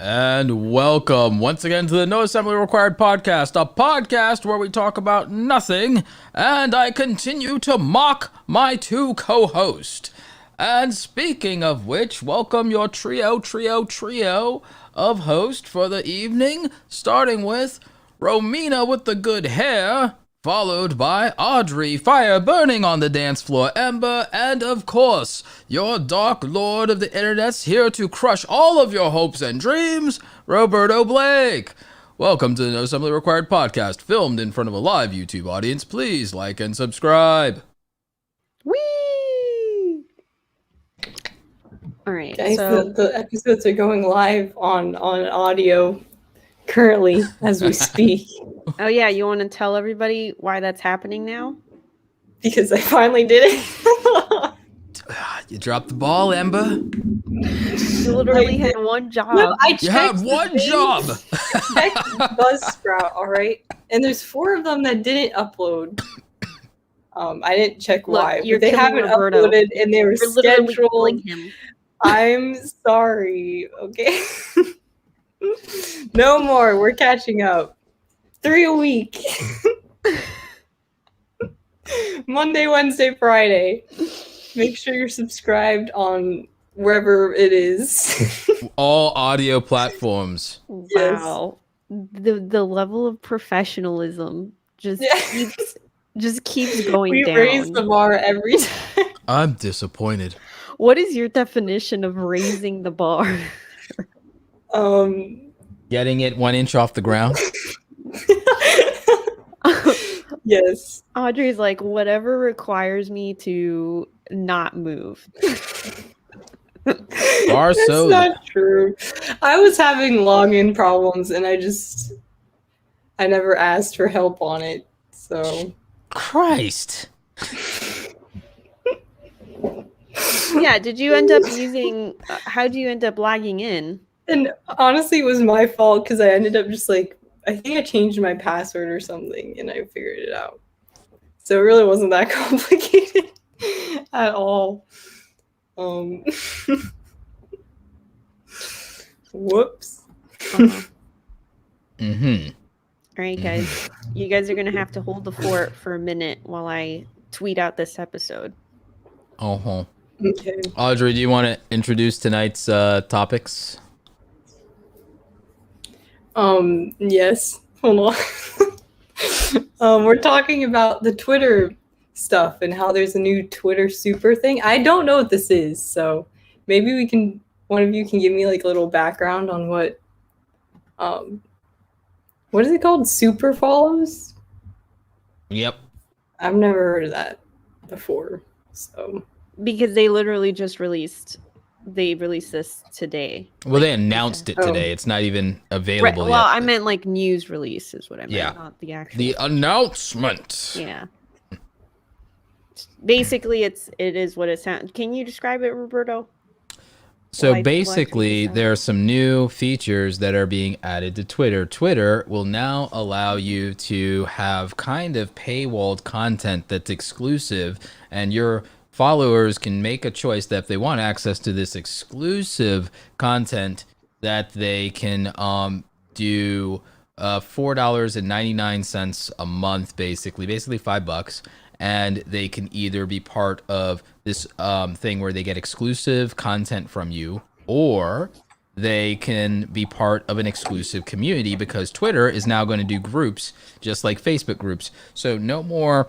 And welcome once again to the No Assembly Required podcast, a podcast where we talk about nothing, and I continue to mock my two co-hosts. And speaking of which, welcome your trio of hosts for the evening, starting with Romina with the good hair, followed by Audrey, fire burning on the dance floor, Ember, and of course, your dark lord of the internet's here to crush all of your hopes and dreams, Roberto Blake. Welcome to the No Assembly Required podcast, filmed in front of a live YouTube audience. Please like and subscribe. Whee! All right, Guys, so the episodes are going live on audio currently as we speak. oh yeah, you want to tell everybody why that's happening now? Because I finally did it. You dropped the ball, Ember. You literally had one job. No, You have one job. I checked Buzzsprout, all right? And there's 4 of them that didn't upload. I didn't check why, you're but they killing haven't Roberto. uploaded and they were You're literally scheduled. killing him. I'm sorry, okay? No more. We're catching up. 3 a week. Monday, Wednesday, Friday. Make sure you're subscribed on wherever it is. All audio platforms. Yes. Wow, the level of professionalism just keeps going We down. raise the bar every time. I'm disappointed. What is your definition of raising the bar? Getting it 1 inch off the ground. Yes. Audrey's like, whatever requires me to not move. Bar That's soda. not true. I was having login problems and I never asked for help on it. So Christ. Yeah, did you end up using how do you end up logging in? And honestly, it was my fault because I ended up just I think I changed my password or something and I figured it out. So it really wasn't that complicated at all. Whoops. Uh-huh. Mm-hmm. All right, guys. You guys are going to have to hold the fort for a minute while I tweet out this episode. Uh-huh. Okay. Audrey, do you want to introduce tonight's topics? Yes. Hold on. We're talking about the Twitter stuff and how there's a new Twitter super thing. I don't know what this is, so maybe one of you can give me a little background on what is it called? Super follows? Yep. I've never heard of that before. So Because they literally just released this today. Well, they announced it Oh. today. It's not even available Well, yet. I meant news release is what I meant, Yeah. not the actual. The announcement. Yeah. Basically, it is what it sounds. Can you describe it, Roberto? So Why- basically, why- there are some new features that are being added to Twitter. Twitter will now allow you to have kind of paywalled content that's exclusive, and your followers can make a choice that if they want access to this exclusive content, that they can do $4.99 a month, basically $5, and they can either be part of this thing where they get exclusive content from you, or they can be part of an exclusive community, because Twitter is now going to do groups just like Facebook groups. So no more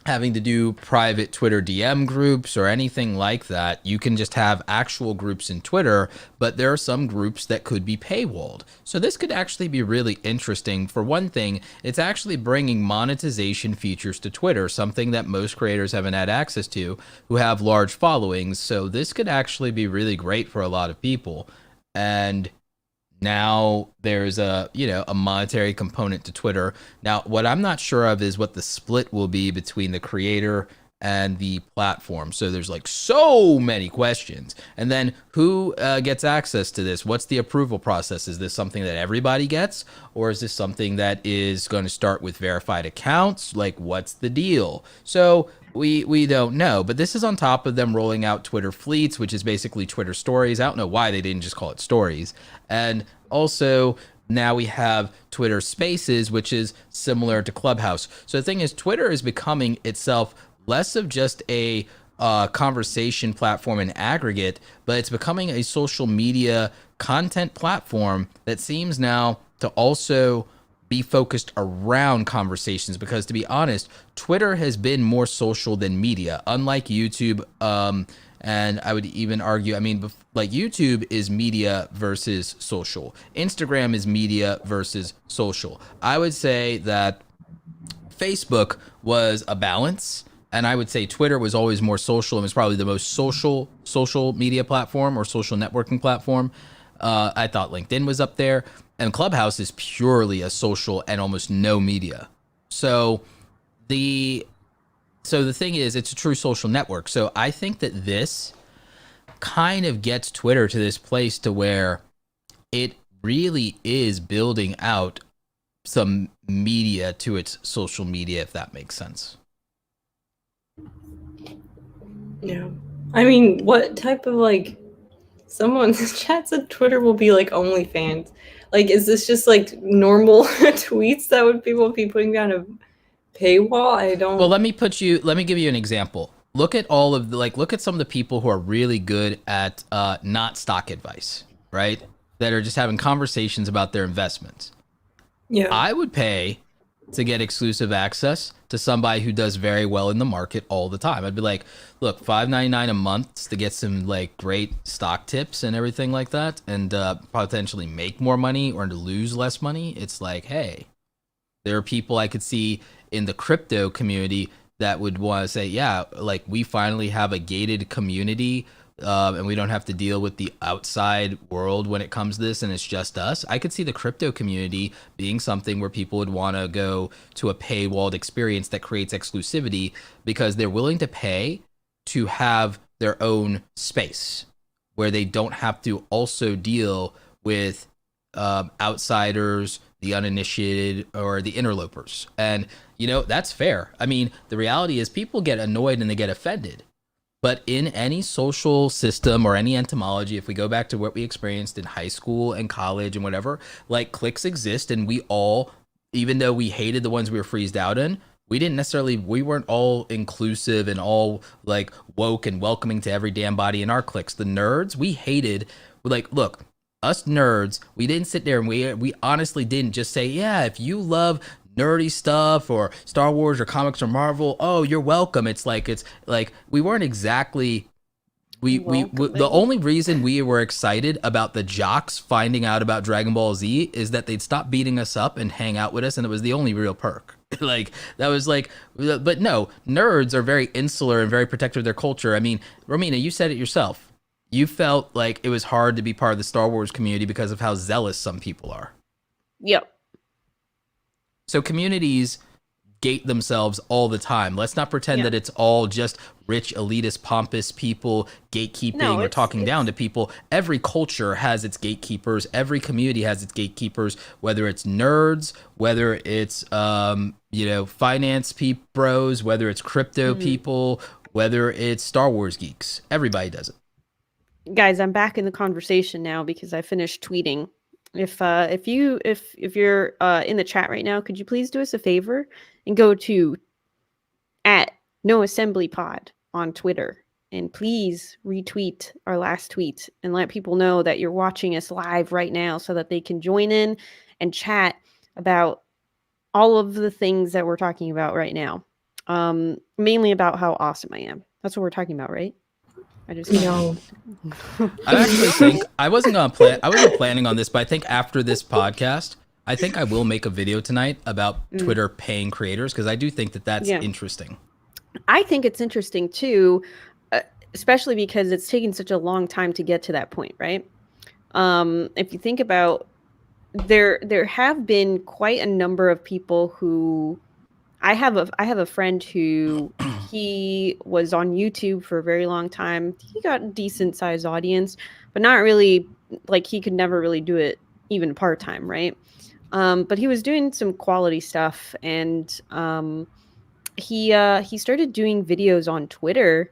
having to do private Twitter DM groups or anything like that. You can just have actual groups in Twitter, but there are some groups that could be paywalled. So this could actually be really interesting. For one thing, it's actually bringing monetization features to Twitter, something that most creators haven't had access to who have large followings. So this could actually be really great for a lot of people. And now there's a monetary component to Twitter. Now, what I'm not sure of is what the split will be between the creator and the platform. So there's so many questions. And then who gets access to this? What's the approval process? Is this something that everybody gets? Or is this something that is going to start with verified accounts? What's the deal? So we don't know, but this is on top of them rolling out Twitter Fleets, which is basically Twitter Stories. I don't know why they didn't just call it Stories. And also now we have Twitter Spaces, which is similar to Clubhouse. So the thing is, Twitter is becoming itself less of just a conversation platform in aggregate, but it's becoming a social media content platform that seems now to also be focused around conversations, because to be honest, Twitter has been more social than media, unlike YouTube. And I would even argue, I mean, like YouTube is media versus social. Instagram is media versus social. I would say that Facebook was a balance, and I would say Twitter was always more social and was probably the most social media platform or social networking platform. I thought LinkedIn was up there, and Clubhouse is purely a social and almost no media. So the thing is, it's a true social network. So I think that this kind of gets Twitter to this place to where it really is building out some media to its social media, if that makes sense. Yeah. I mean, what type of like someone chat said Twitter will be like OnlyFans. Like, is this just like normal tweets that would people be putting down a paywall? I don't. Well, let me give you an example. Look at look at some of the people who are really good at not stock advice, right? That are just having conversations about their investments. Yeah. I would pay to get exclusive access to somebody who does very well in the market all the time. I'd be like, look, $5.99 a month to get some like great stock tips and everything like that, and potentially make more money or to lose less money. It's like, hey, there are people I could see in the crypto community that would want to say, yeah, like we finally have a gated community, and we don't have to deal with the outside world when it comes to this, and it's just us. I could see the crypto community being something where people would want to go to a paywalled experience that creates exclusivity because they're willing to pay to have their own space where they don't have to also deal with outsiders, the uninitiated, or the interlopers. And, you know, that's fair. I mean, the reality is people get annoyed and they get offended. But in any social system or any entomology, if we go back to what we experienced in high school and college and whatever, like cliques exist, and we all, even though we hated the ones we were freezed out in, we weren't all inclusive and all like woke and welcoming to every damn body in our cliques. The nerds, we hated, like, look, us nerds, we didn't sit there and we honestly didn't just say, yeah, if you love nerdy stuff or Star Wars or comics or Marvel, oh, you're welcome. It's like we weren't exactly the only reason we were excited about the jocks finding out about Dragon Ball Z is that they'd stop beating us up and hang out with us, and it was the only real perk. Like that was like, but no, nerds are very insular and very protective of their culture. I mean, Romina, you said it yourself. You felt like it was hard to be part of the Star Wars community because of how zealous some people are. Yep. So communities gate themselves all the time. Let's not pretend that it's all just rich, elitist, pompous people gatekeeping or talking down to people. Every culture has its gatekeepers. Every community has its gatekeepers, whether it's nerds, whether it's, finance bros, whether it's crypto people, whether it's Star Wars geeks. Everybody does it. Guys, I'm back in the conversation now because I finished tweeting. If you're in the chat right now, could you please do us a favor and go to @NoAssemblyPod on Twitter, and please retweet our last tweet and let people know that you're watching us live right now so that they can join in and chat about all of the things that we're talking about right now. Mainly about how awesome I am. That's what we're talking about, right? I just No. I actually think I wasn't planning on this, but I think after this podcast, I think I will make a video tonight about Twitter paying creators, because I do think that that's interesting. I think it's interesting too, especially because it's taken such a long time to get to that point, right? If you think about, there have been quite a number of people who I have a friend who he was on YouTube for a very long time. He got a decent sized audience, but not really, like he could never really do it even part-time, right? But he was doing some quality stuff, and he started doing videos on Twitter,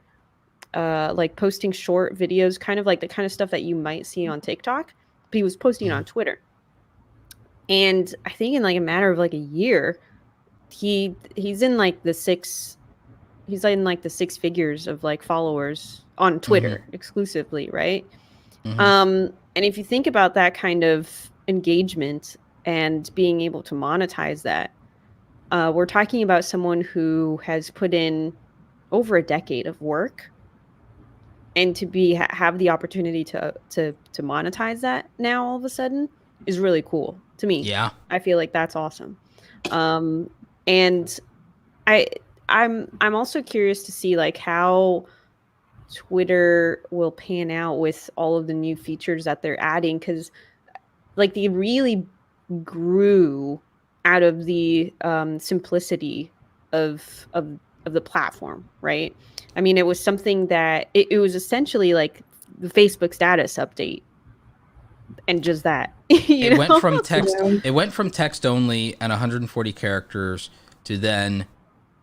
like posting short videos, kind of like the kind of stuff that you might see on TikTok, but he was posting it on Twitter. And I think in like a matter of like a year, he's in like the six figures of like followers on Twitter exclusively, right? And if you think about that kind of engagement and being able to monetize that, we're talking about someone who has put in over a decade of work, and to have the opportunity to monetize that now all of a sudden is really cool to me. Yeah, I feel like that's awesome. And I'm also curious to see like how Twitter will pan out with all of the new features that they're adding, because like they really grew out of the simplicity of the platform, right? I mean, it was something that it was essentially like the Facebook status update, and just that. It went from text. It went from text only and 140 characters to then,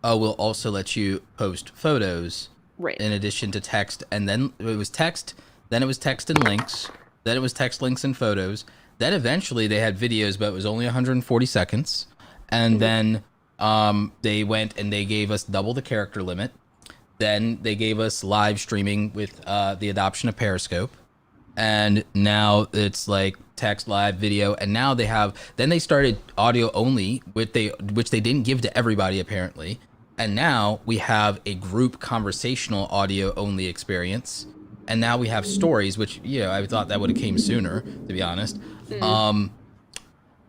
oh, we'll also let you post photos, right, in addition to text. And then it was text. Then it was text and links. Then it was text, links, and photos. Then eventually they had videos, but it was only 140 seconds. And then they went and they gave us double the character limit. Then they gave us live streaming with the adoption of Periscope. And now it's like text, live, video, and now they started audio only, which they didn't give to everybody apparently. And now we have a group conversational audio only experience. And now we have stories, which, I thought that would have came sooner, to be honest.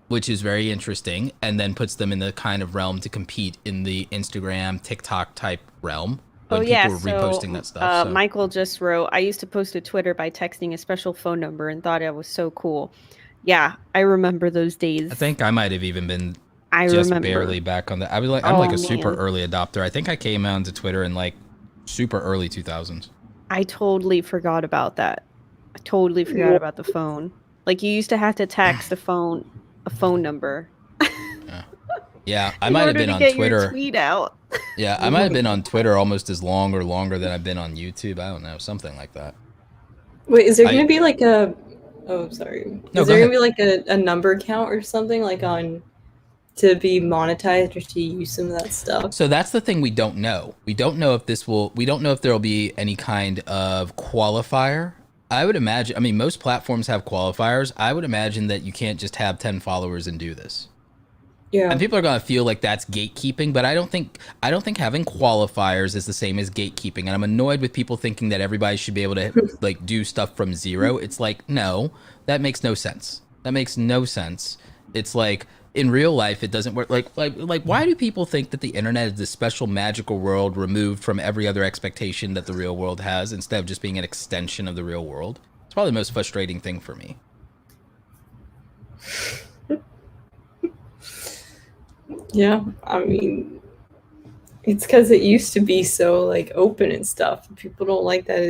Which is very interesting, and then puts them in the kind of realm to compete in the Instagram, TikTok type realm. When people were reposting that stuff. Michael just wrote, I used to post to Twitter by texting a special phone number and thought it was so cool. Yeah, I remember those days. I think I might have even been barely back on that. I'm like a super early adopter. I think I came onto Twitter in like super early 2000s. I totally forgot about that. I totally forgot about the phone. Like you used to have to text a phone number. Yeah, I might have been on Twitter. Your tweet out. Yeah, I might have been on Twitter almost as long or longer than I've been on YouTube. I don't know, something like that. Wait, is there going to be like a... Oh, sorry. Is there going to be like a number count or something like on to be monetized or to use some of that stuff? So that's the thing we don't know. We don't know if there will be any kind of qualifier. I would imagine, most platforms have qualifiers. I would imagine that you can't just have 10 followers and do this. Yeah. And people are going to feel like that's gatekeeping, but I don't think having qualifiers is the same as gatekeeping. And I'm annoyed with people thinking that everybody should be able to like do stuff from zero. It's like, no, that makes no sense. That makes no sense. It's like in real life, it doesn't work. Like why do people think that the internet is this special magical world removed from every other expectation that the real world has, instead of just being an extension of the real world? It's probably the most frustrating thing for me. Yeah, it's because it used to be so like open and stuff. People don't like that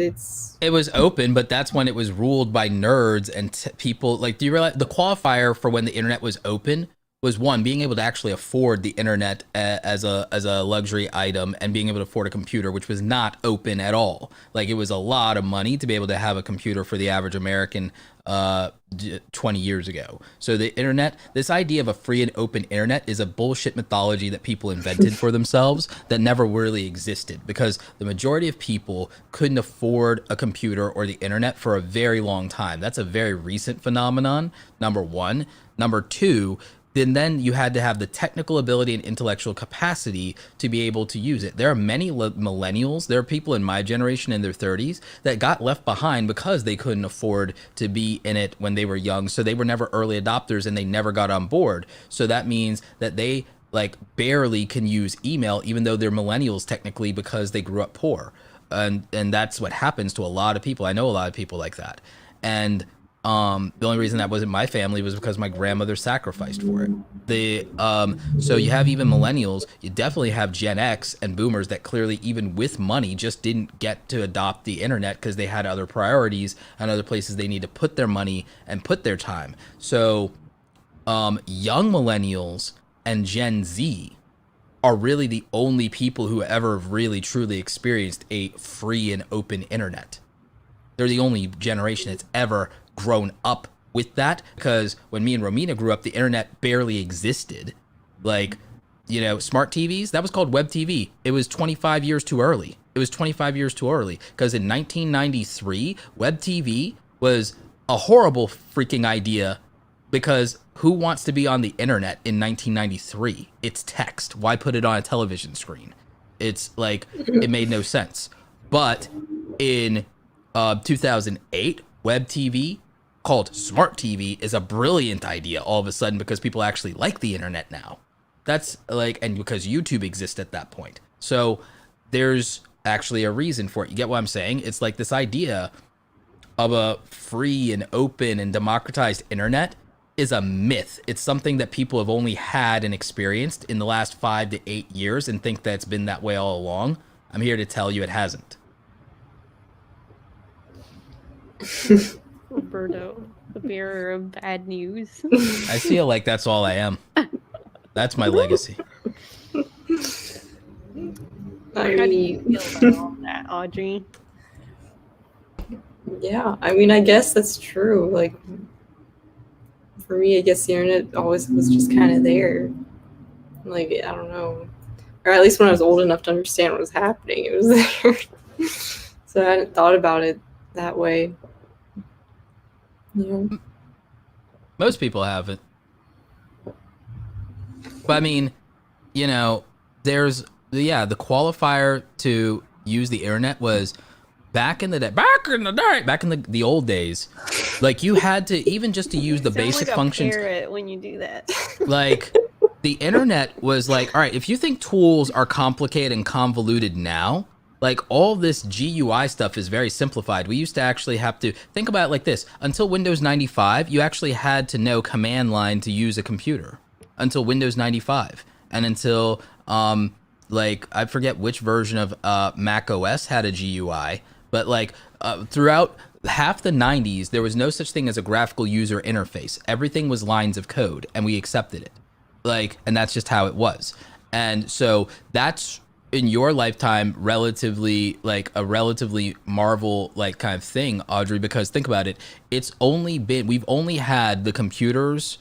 it was open, but that's when it was ruled by nerds and people. Like, do you realize the qualifier for when the internet was open was, one, being able to actually afford the internet as a luxury item, and being able to afford a computer, which was not open at all. Like, it was a lot of money to be able to have a computer for the average American 20 years ago. So the internet, this idea of a free and open internet, is a bullshit mythology that people invented for themselves that never really existed, because the majority of people couldn't afford a computer or the internet for a very long time. That's a very recent phenomenon, number one. Number two, then you had to have the technical ability and intellectual capacity to be able to use it. There are many millennials, there are people in my generation in their 30s that got left behind because they couldn't afford to be in it when they were young. So they were never early adopters and they never got on board. So that means that they like barely can use email, even though they're millennials technically, because they grew up poor. And that's what happens to a lot of people. I know a lot of people like that. And the only reason that wasn't my family was because my grandmother sacrificed for it. So you have even millennials, you definitely have Gen X and boomers that clearly, even with money, just didn't get to adopt the internet because they had other priorities and other places they need to put their money and put their time. So young millennials and Gen Z are really the only people who ever really truly experienced a free and open internet. They're the only generation that's ever grown up with that, because when me and Romina grew up, the internet barely existed. Like, you know, smart TVs, that was called web TV. It was 25 years too early. It was 25 years too early, because in 1993, web TV was a horrible freaking idea, because who wants to be on the internet in 1993? It's text. Why put it on a television screen? It's like, it made no sense. But in 2008, web TV, called smart TV, is a brilliant idea all of a sudden, because people actually like the internet now. That's like, and because YouTube exists at that point. So there's actually a reason for it. You get what I'm saying? It's like this idea of a free and open and democratized internet is a myth. It's something that people have only had and experienced in the last 5 to 8 years and think that it's been that way all along. I'm here to tell you it hasn't. Roberto, the bearer of bad news. I feel like that's all I am. That's my legacy. How do you feel about all that, Audrey? Yeah, I mean, I guess that's true. Like, for me, I guess the internet always was just kind of there. Like, I don't know. Or at least when I was old enough to understand what was happening, it was there. So I hadn't thought about it that way. Yeah. Most people haven't. But I mean, you know, there's, the qualifier to use the internet was back in the the old days. Like, you had to, even just to use the basic like functions. Parrot when you do that. Like, the internet was like, all right, if you think tools are complicated and convoluted now, like, all this GUI stuff is very simplified. We used to actually have to think about it like this. Until Windows 95, you actually had to know command line to use a computer. Until Windows 95. And until, like, I forget which version of Mac OS had a GUI. But, like, throughout half the 90s, there was no such thing as a graphical user interface. Everything was lines of code, and we accepted it. Like, and that's just how it was. And so that's, in your lifetime, relatively, like, a relatively Marvel, like, kind of thing, Audrey, because think about it. It's only been, we've only had the computers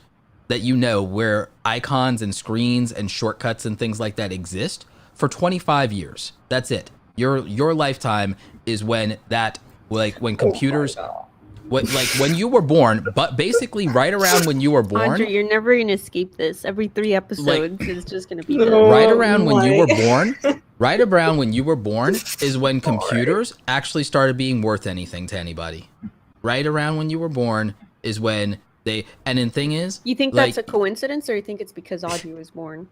that, you know, where icons and screens and shortcuts and things like that exist for 25 years. That's it. Your lifetime is when that, like, when computers, when you were born, but basically right around when you were born. Audrey, you're never gonna escape this. Every 3 episodes is just gonna be this. Right around when you were born. Right around when you were born is when computers actually started being worth anything to anybody. Right around when you were born is when they, and the thing is, You think like, that's a coincidence, or you think it's because Audrey was born?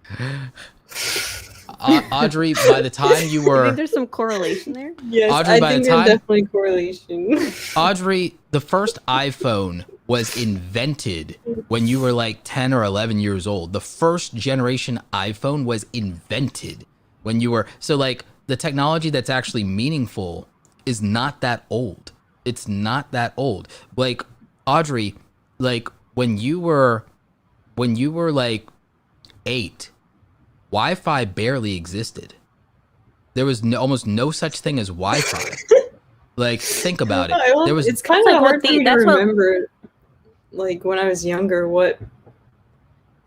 Audrey, by the time you I were, think there's some correlation there. Yes, Audrey, I by think the there's time- definitely correlation. Audrey, the first iPhone was invented when you were like 10 or 11 years old. The first generation iPhone was invented when you were, so like, the technology that's actually meaningful is not that old. It's not that old. Like, Audrey, like, when you were like 8, Wi-Fi barely existed. There was almost no such thing as Wi-Fi. Like, think about it. There was, It's kind That's of like hard what for me to that's what- remember, like, when I was younger, what,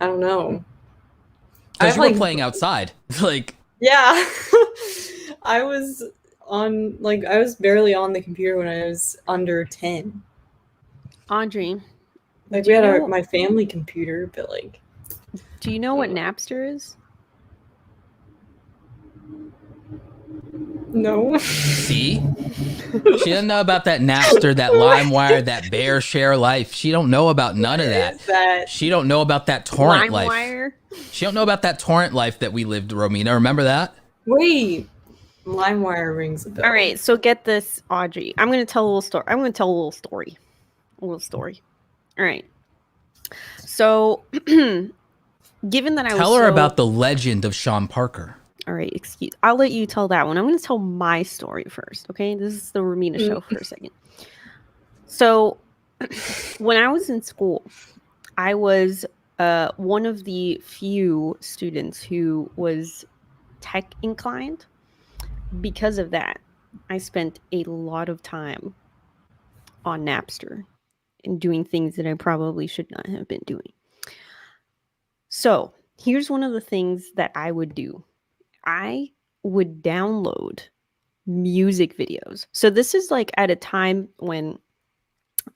I don't know. because you like, were playing outside. Like, yeah. I was barely on the computer when I was under 10. Audrey, Like, do we you had know- my family computer, but, like, do you know what Napster is? no. see? She doesn't know about that Napster, that LimeWire, that Bear Share life. She don't know about none of that. Is that She don't know about that torrent life. LimeWire? She don't know about that torrent life that we lived, Romina. Remember that? wait? LimeWire rings a bell. All right, so get this, Audrey. I'm going to tell a little story. I'm going to tell a little story. A little story. All right. So, given that I was Tell her so- about the legend of Sean Parker. All right, I'll let you tell that one. I'm going to tell my story first, okay? This is the Romina show for a second. So, when I was in school, I was one of the few students who was tech inclined. Because of that, I spent a lot of time on Napster and doing things that I probably should not have been doing. So here's one of the things that I would do. I would download music videos. So this is like at a time when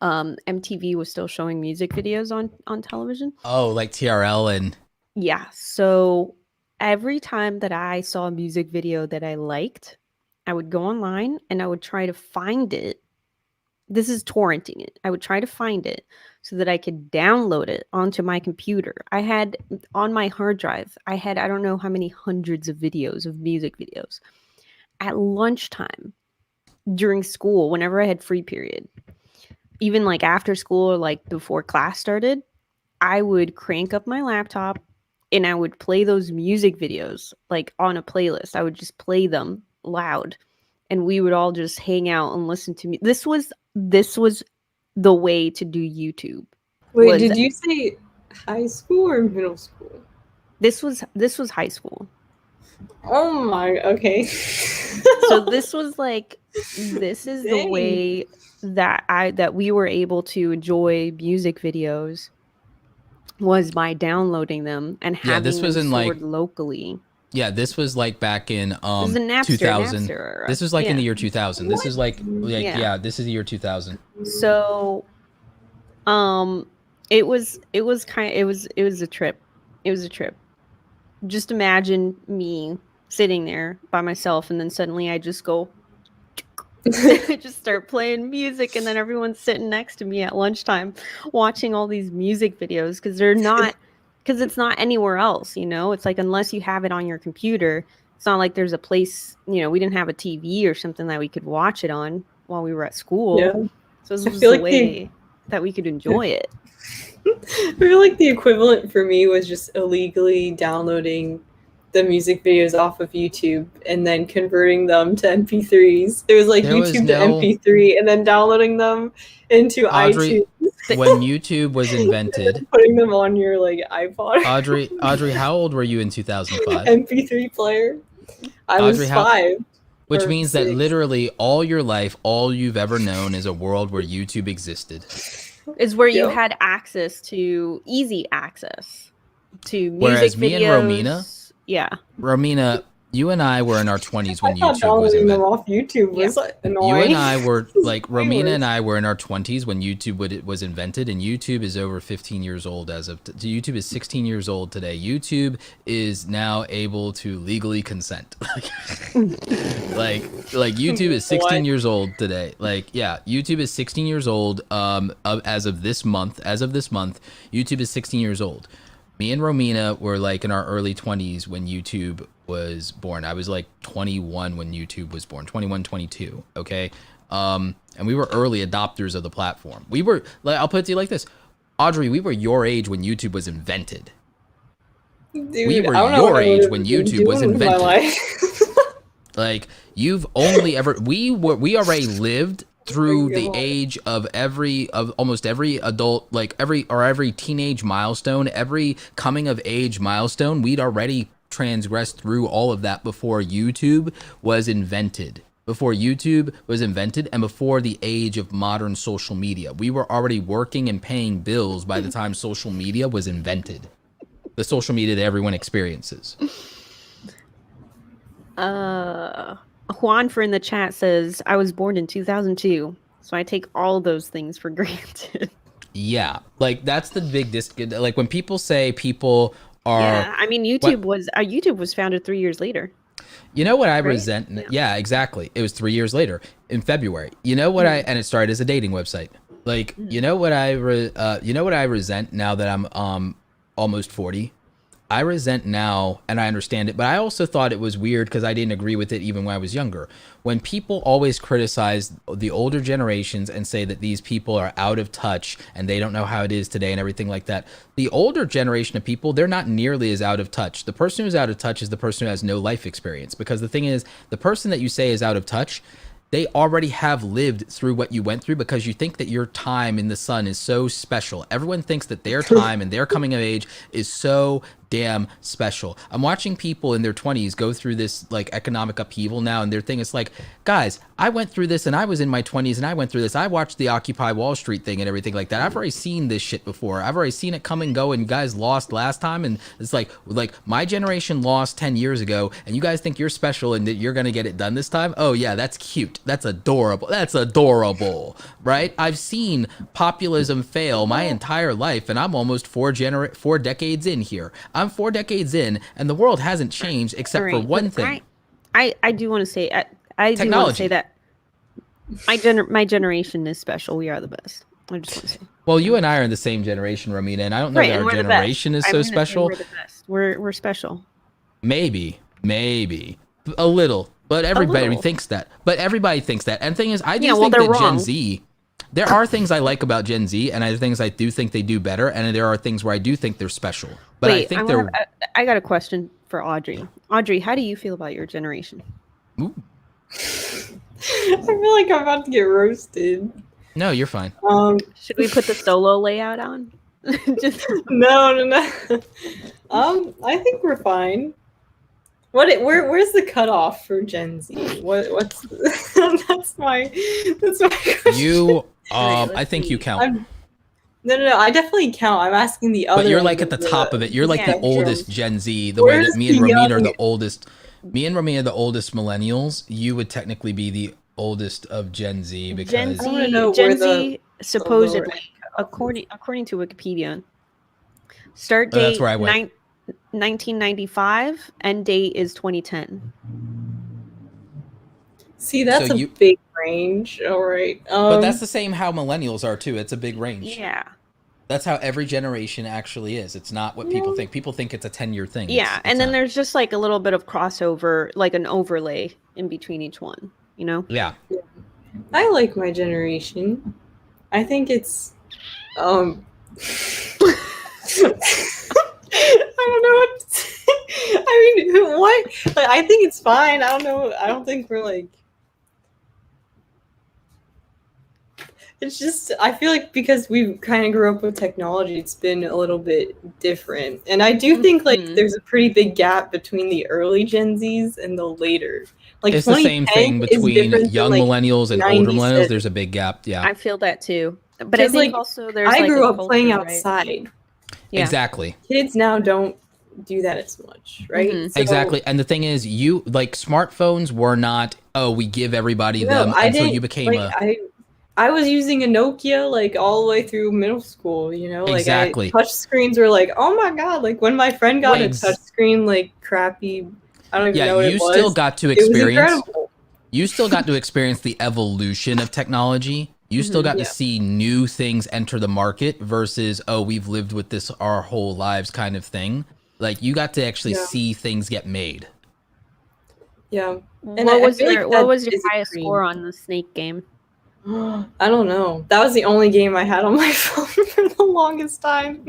MTV was still showing music videos on television. Oh, like TRL and Yeah. So every time that I saw a music video that I liked, I would go online and I would try to find it. This is torrenting it. I would try to find it so that I could download it onto my computer. I had on my hard drive, I don't know how many hundreds of videos of music videos. At lunchtime, during school, whenever I had free period, even like after school or like before class started, I would crank up my laptop and I would play those music videos like on a playlist. I would just play them loud and we would all just hang out and listen to me. This was the way to do YouTube. Wait, did you say high school or middle school? This was high school. Oh my, okay. So this is the way that we were able to enjoy music videos, was by downloading them and having this was them in stored like locally. Yeah, this was like back in This was in Napster, 2000. Napster. This was like in Yeah. the year 2000. This is like Yeah. this is the year 2000. So it was a trip. It was a trip. Just imagine me sitting there by myself and then suddenly I just go I just start playing music and then everyone's sitting next to me at lunchtime watching all these music videos because it's not anywhere else, you know? It's like unless you have it on your computer, it's not like there's a place, you know, we didn't have a TV or something that we could watch it on while we were at school. Yeah. So this I was feel the like way that we could enjoy it. I feel like the equivalent for me was just illegally downloading the music videos off of YouTube and then converting them to MP3s. It was like YouTube to MP3 and then downloading them into Audrey, iTunes. When YouTube was invented, putting them on your like iPod. Audrey, how old were you in 2005? MP3 player. I was 5. Which means that literally all your life, all you've ever known is a world where YouTube existed. Is where you had easy access to music Whereas videos. me and Romina, yeah. Romina, you and I were in our 20s when I thought YouTube was downloading them invented. off YouTube was annoying. You and I were like Romina and I were in our 20s when YouTube was invented, and YouTube is over 15 years old as of YouTube is 16 years old today. YouTube is now able to legally consent. like YouTube is 16 years old today. Like YouTube is 16 years old as of this month. YouTube is 16 years old. Me and Romina were like in our early 20s when YouTube was born. I was like 21 when YouTube was born, 21, 22. Okay. And we were early adopters of the platform. We were like, I'll put it to you like this. Audrey, we were your age when YouTube was invented. Dude, we were your age when YouTube was invented. Like you've only ever, we already lived through the age of almost every adult, like every teenage milestone, every coming of age milestone. We'd already transgressed through all of that before YouTube was invented. And before the age of modern social media. We were already working and paying bills by the time social media was invented. The social media that everyone experiences. Juan in the chat says, I was born in 2002, so I take all those things for granted. Yeah, like that's the big like when people say people are. Yeah, I mean YouTube was founded 3 years later. You know what I resent? Yeah, exactly. It was 3 years later in February. You know what and it started as a dating website. Like you know what I resent now that I'm almost 40. I resent now, and I understand it, but I also thought it was weird because I didn't agree with it even when I was younger. When people always criticize the older generations and say that these people are out of touch and they don't know how it is today and everything like that, the older generation of people, they're not nearly as out of touch. The person who's out of touch is the person who has no life experience, because the thing is, the person that you say is out of touch, they already have lived through what you went through, because you think that your time in the sun is so special. Everyone thinks that their time and their coming of age is so damn special. I'm watching people in their 20s go through this like economic upheaval now, and their thing is like, guys, I went through this and I was in my 20s and I went through this. I watched the Occupy Wall Street thing and everything like that. I've already seen this shit before. I've already seen it come and go, and you guys lost last time, and it's like my generation lost 10 years ago, and you guys think you're special and that you're gonna get it done this time. Oh yeah, that's cute. That's adorable. That's adorable, right? I've seen populism fail my entire life, and I'm almost 4 decades in here. I'm 4 decades in, and the world hasn't changed except for one thing. I do want to say I do want to say that my generation is special. We are the best. I just want to say. Well, you and I are in the same generation, Romina, and I don't know that our generation is so special. We're the best. We're special. Maybe a little, but everybody thinks that. And the thing is, I do think that wrong. Gen Z. There are things I like about Gen Z, and there are things I do think they do better, and there are things where I do think they're special. But wait, I think they're. I got a question for Audrey. Audrey, how do you feel about your generation? Ooh. I feel like I'm about to get roasted. No, you're fine. Should we put the solo layout on? Just No. I think we're fine. Where's the cutoff for Gen Z? What's that's my question. You I think you count. No, I definitely count. I'm asking the other. But you're like at the top of it. You're like the oldest Gen Z, the way Where's that me and the Romina are young? the oldest. Me and Romina are the oldest millennials. You would technically be the oldest of Gen Z because Gen I wanna know where Gen the Z supposedly, lower- according to Wikipedia, start Oh, date that's where I went. 1995, end date is 2010. See, that's So a you- big range. All right. But that's the same how millennials are too. It's a big range. Yeah. That's how every generation actually is. It's not what people think. People think it's a 10-year thing. Yeah, It's and then not. there's just like a little bit of crossover, like an overlay in between each one, you know? Yeah. I like my generation. I think it's I don't know what to say. I mean, what? Like, I think it's fine. I don't know. I don't think we're like. It's just, I feel like because we kind of grew up with technology, it's been a little bit different. And I do think like there's a pretty big gap between the early Gen Zs and the later. Like It's the same 2010 thing is between different than, young like, millennials and older 96. millennials. There's a big gap. Yeah. I feel that too. But I Because, think like, also there's I like grew a up playing culture, right? outside. Yeah. Exactly. Kids now don't do that as much, right? Mhm. So- Exactly. And the thing is, you like smartphones were not, oh, we give everybody No, them I until didn't. you became Like, I was using a Nokia like all the way through middle school, you know? Like Exactly. touch screens were like, oh my god, like when my friend got a Wait, touch screen, like crappy, I don't even know what you it was. still got to It was experience. incredible. You still got to experience the evolution of technology. You still got to Yeah. see new things enter the market versus, oh, we've lived with this our whole lives kind of thing. Like you got to actually Yeah. see things get made. Yeah. And What I was feel your like what that was your is a highest dream. score on the snake game? I don't know. That was the only game I had on my phone for the longest time.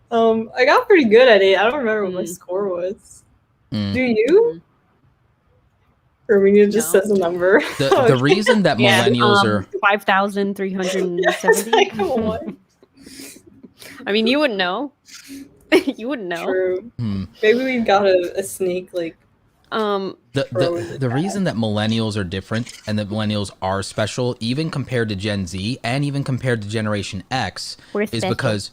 I got pretty good at it. I don't remember what my score was. Mm. Do you? Romina just No. says a number. The reason that millennials are 5,370. Like, what? I mean, you wouldn't know. You wouldn't know. True. hmm. Maybe we've got a snake like The reason that millennials are different and that millennials are special, even compared to Gen Z and even compared to Generation X, We're is special. because,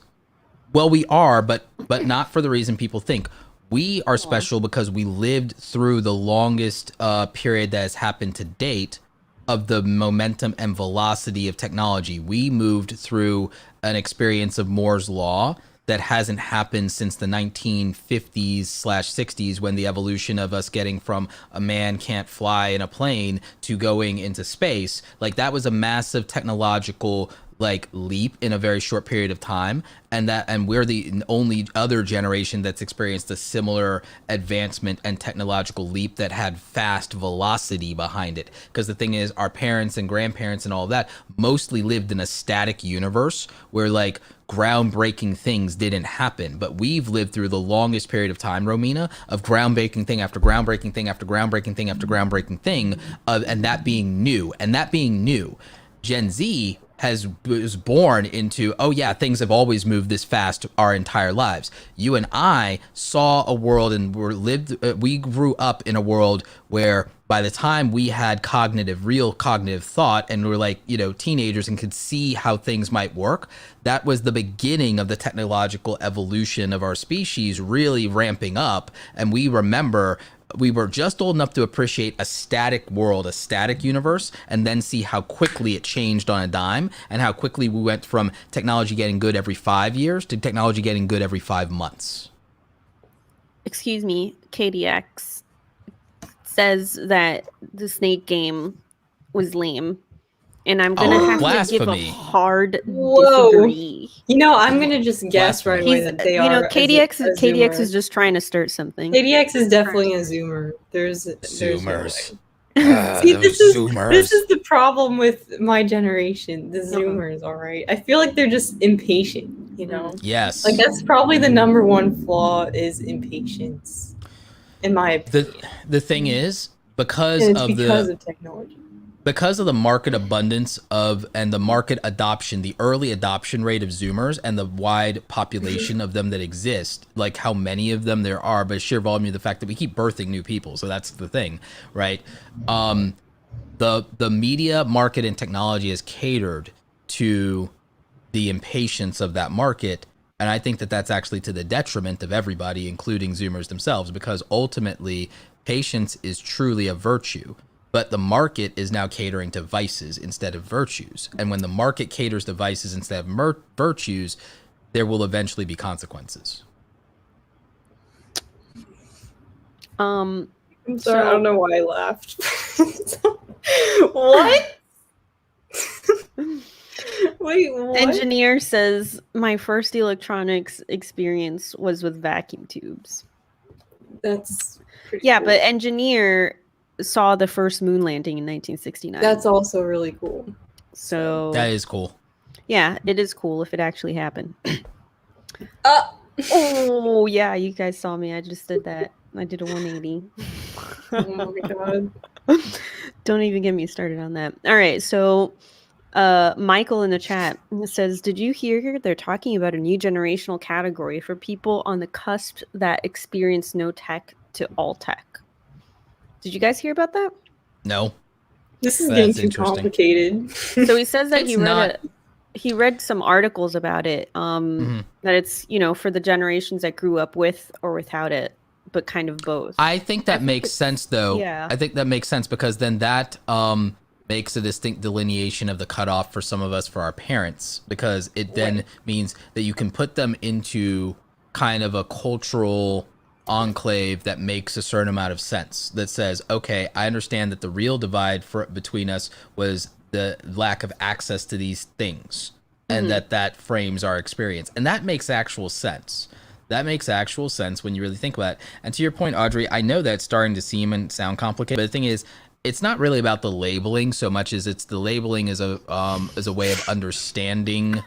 well, we are, but not for the reason people think. We are special because we lived through the longest period that has happened to date of the momentum and velocity of technology. We moved through an experience of Moore's Law that hasn't happened since the 1950s/60s, when the evolution of us getting from a man can't fly in a plane to going into space, like that was a massive technological like leap in a very short period of time, and we're the only other generation that's experienced a similar advancement and technological leap that had fast velocity behind it. Because the thing is, our parents and grandparents and all of that mostly lived in a static universe where like groundbreaking things didn't happen. But we've lived through the longest period of time, Romina, of groundbreaking thing after groundbreaking thing after groundbreaking thing after groundbreaking thing, and that being new. Gen Z was born into, oh yeah, things have always moved this fast our entire lives. You and I saw a world and we grew up in a world where by the time we had real cognitive thought, and we're like, teenagers and could see how things might work, that was the beginning of the technological evolution of our species really ramping up. And we remember we were just old enough to appreciate a static world, a static universe, and then see how quickly it changed on a dime, and how quickly we went from technology getting good every 5 years to technology getting good every 5 months. Excuse me, KDX says that the Snake game was lame. And I'm going to have blasphemy. to give a hard disagree. I'm going to just guess right away that they are. KDX is just trying to start something. KDX is definitely a Zoomer. There's Zoomers. No See, this is the problem with my generation. The Zoomers, all right. I feel like they're just impatient, Yes. Like that's probably the number one flaw is impatience, in my opinion. The thing is, because of technology. Because of the market abundance and the market adoption, the early adoption rate of Zoomers and the wide population of them that exist, like how many of them there are, but sheer volume of the fact that we keep birthing new people. So that's the thing, right? The media market and technology has catered to the impatience of that market. And I think that that's actually to the detriment of everybody, including Zoomers themselves, because ultimately patience is truly a virtue. But the market is now catering to vices instead of virtues. And when the market caters to vices instead of virtues, there will eventually be consequences. I'm sorry, I don't know why I laughed. What? Wait, what? Engineer says, my first electronics experience was with vacuum tubes. That's pretty cool. But Engineer saw the first moon landing in 1969. That's also really cool. So that is cool. Yeah, it is cool if it actually happened. Oh yeah, you guys saw me. I just did that. I did a 180. Oh my god. Don't even get me started on that. All right, so Michael in the chat says, did you hear they're talking about a new generational category for people on the cusp that experience no tech to all tech? Did you guys hear about that? No. This is getting too complicated. So he says that he read some articles about it, that it's, for the generations that grew up with or without it, but kind of both. I think that makes sense, though. Yeah. I think that makes sense because then that makes a distinct delineation of the cutoff for some of us, for our parents, because it then means that you can put them into kind of a cultural enclave that makes a certain amount of sense, that says, okay, I understand that the real divide between us was the lack of access to these things, and that frames our experience, and that makes actual sense. That makes actual sense when you really think about it. And to your point, Audrey, I know that it's starting to seem and sound complicated, but the thing is, it's not really about the labeling so much as it's the labeling as a way of understanding,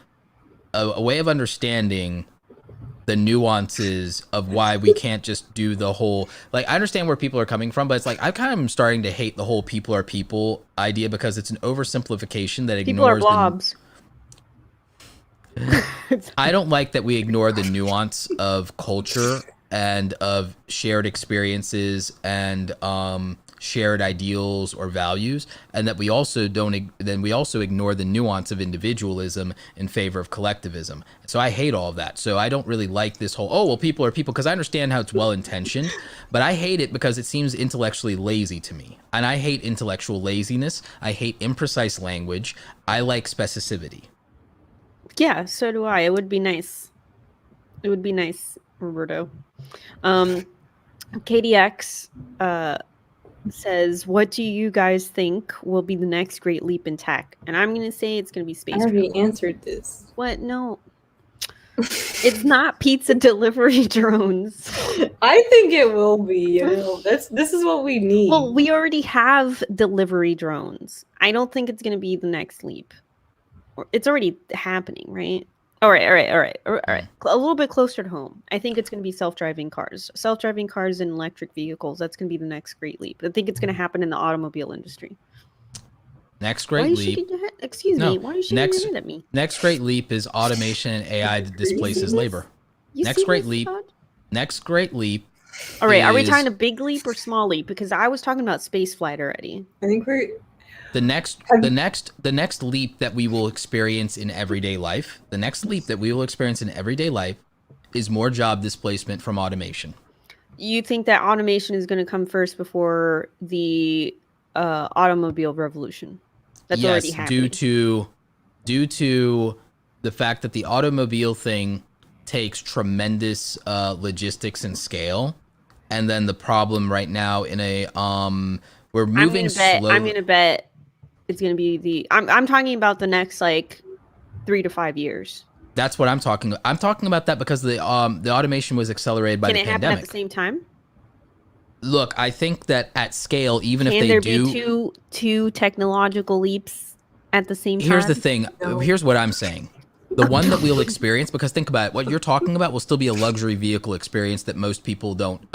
a way of understanding the nuances of why we can't just do the whole, like, I understand where people are coming from, but it's like, I kind of am starting to hate the whole people are people idea, because it's an oversimplification that ignores people are blobs. I don't like that we ignore the nuance of culture and of shared experiences and shared ideals or values, and that we also ignore the nuance of individualism in favor of collectivism. So I hate all of that. So I don't really like this whole, people are people, because I understand how it's well intentioned, but I hate it because it seems intellectually lazy to me. And I hate intellectual laziness. I hate imprecise language. I like specificity. Yeah, so do I. It would be nice. It would be nice, Roberto. KDX says, what do you guys think will be the next great leap in tech? And I'm going to say it's going to be space. I already answered this. What? No. It's not pizza delivery drones. I think it will be. This is what we need. Well, we already have delivery drones. I don't think it's going to be the next leap. It's already happening, right? All right. A little bit closer to home. I think it's going to be self-driving cars. Self-driving cars and electric vehicles. That's going to be the next great leap. I think it's going to happen in the automobile industry. Next Why are great you leap. shaking your head? Excuse No, me. Why are you shaking next- your head at me? Next great leap is automation and AI that displaces labor. You Next see great this, leap. Todd? Next great leap. All right, are we is talking a big leap or small leap? Because I was talking about space flight already. I think we're the next leap that we will experience in everyday life. The next leap that we will experience in everyday life is more job displacement from automation. You think that automation is going to come first before the automobile revolution? That's already happening. due to the fact that the automobile thing takes tremendous logistics and scale, and then the problem right now in a we're moving slow. I'm gonna bet it's gonna be I'm talking about the next like 3 to 5 years. That's what I'm talking about. I'm talking about that because the automation was accelerated by the pandemic. Can it happen at the same time? Look, I think that at scale, even Can if they there do, be two technological leaps at the same time? here's the thing. No. Here's what I'm saying. The one that we'll experience, because think about it, what you're talking about will still be a luxury vehicle experience that most people don't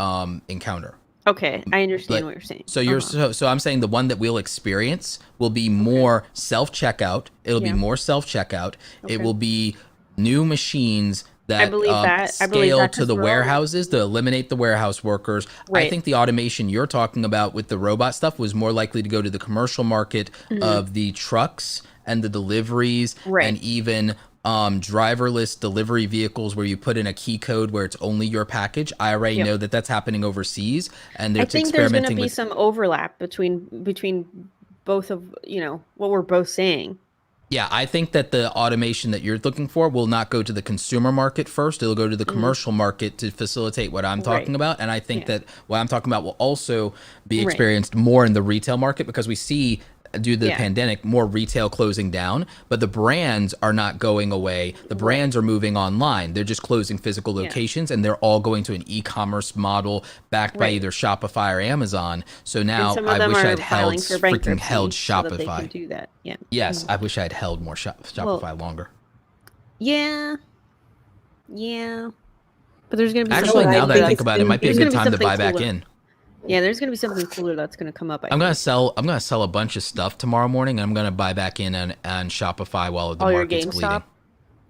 encounter. Okay, I understand But- what you're saying. So you're so I'm saying the one that we'll experience will be more self-checkout. It'll be Yeah. more self-checkout. Okay. It will be new machines that believe that. I believe scale that to 'cause the we're all- warehouses to eliminate the warehouse workers. I Right. think the automation you're talking about with the robot stuff was more likely to go to the commercial market of the trucks and the deliveries Right. and even driverless delivery vehicles where you put in a key code where it's only your package. I already Yep. know that that's happening overseas, and they're I think there's going to experimenting be with. some overlap between both of what we're both saying. Yeah, I think that the automation that you're looking for will not go to the consumer market first. It'll go to the commercial market to facilitate what I'm talking Right. about. And I think Yeah. that what I'm talking about will also be Right. experienced more in the retail market because we see, due to the Yeah. pandemic, more retail closing down. But the brands are not going away. The brands are moving online. They're just closing physical locations and they're all going to an e-commerce model backed by Right. either Shopify or Amazon. So now And some of I them wish are I'd held filing for freaking held bankruptcy so that they Shopify. can do that. Yeah. Yes, I wish I'd held more Shopify longer. Yeah. Yeah. But there's going to be Actually, what I now that I think think it's about it, it might be a there's good gonna be time to something buy back cooler. in. Yeah, there's going to be something cooler that's going to come up. I'm gonna sell a bunch of stuff tomorrow morning, and I'm gonna buy back in on Shopify while the All your market's GameStop?